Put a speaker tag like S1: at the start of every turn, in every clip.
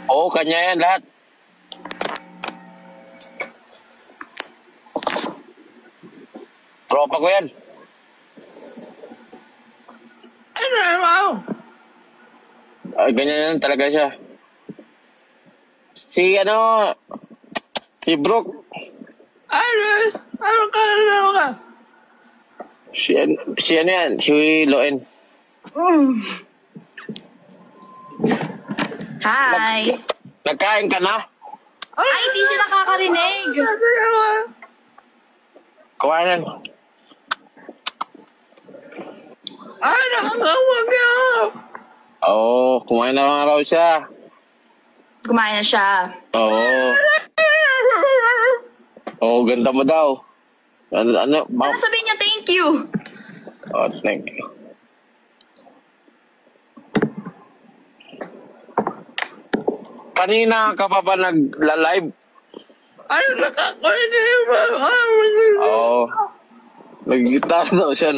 S1: Oo, kanya yan lahat. Tropa ko yan. Ay, ganyan yan talaga siya. Si Brooke. Si ano yan, si Loen.
S2: Hi.
S1: Nagkain ka na?
S2: Ay, hindi siya nakakarinig.
S1: Kumain.
S3: Ay, nakakawag niya.
S1: Oo, kumain na nga raw siya.
S2: Kumain na siya.
S1: Oo. Oo, ganda mo daw. Ano?
S2: Ano sabihin niya, thank you?
S1: Oh, thank you. Kanina ka pa ba nagla-live?
S3: Ay, nakakarinig.
S1: Oo. Nag-guitar daw siya.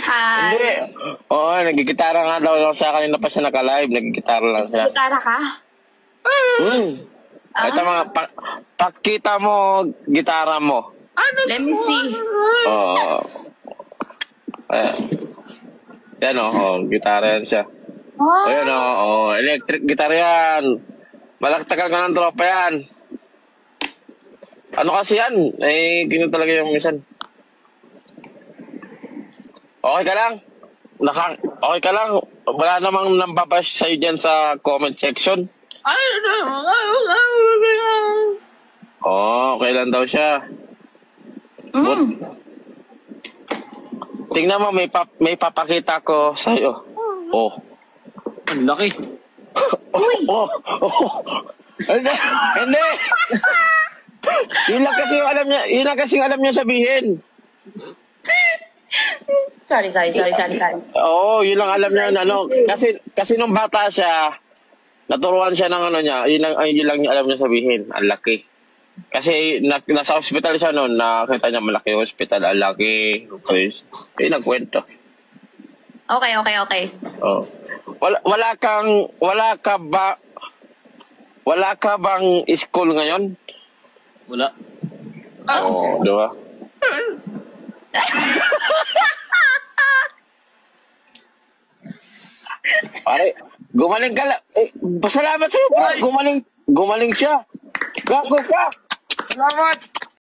S2: Hi.
S1: Hindi. Oo, nag-gitara nga daw siya. Kanina pa siya naka-live. Nag-gitara lang siya.
S2: Gitara ka?
S1: Ito mga, pakita mo gitara mo.
S2: Let me see.
S1: Oo. Yan gitara yan siya.
S2: Oh.
S1: Ayan electric guitar yan. Malaktakan ka ng tropa yan. Ano kasi yan? Gino talaga yung minsan. Okay ka lang? Okay ka lang? Wala namang nambabash sa'yo dyan sa comment section?
S3: Ay,
S1: Okay lang daw siya. Tingnan mo, may papakita ko sa'yo. Oh.
S3: ang laki.
S1: Hindi. Yun lang kasi alam niya sabihin.
S2: Sorry.
S1: Oo, yun lang alam niya kasi nung bata siya, naturuan siya ng yun lang alam niya sabihin. Ang laki. Kasi nasa hospital siya noon, nakita niya malaki yung hospital, ang laki. Okay, nagkwento.
S2: Okay.
S1: Oh. Wala ka bang school ngayon?
S3: Wala.
S1: Oo, di ba? Pare, gumaling ka lang. Pasalamat sa'yo, bro. Gumaling siya. Gago ka.
S3: Salamat.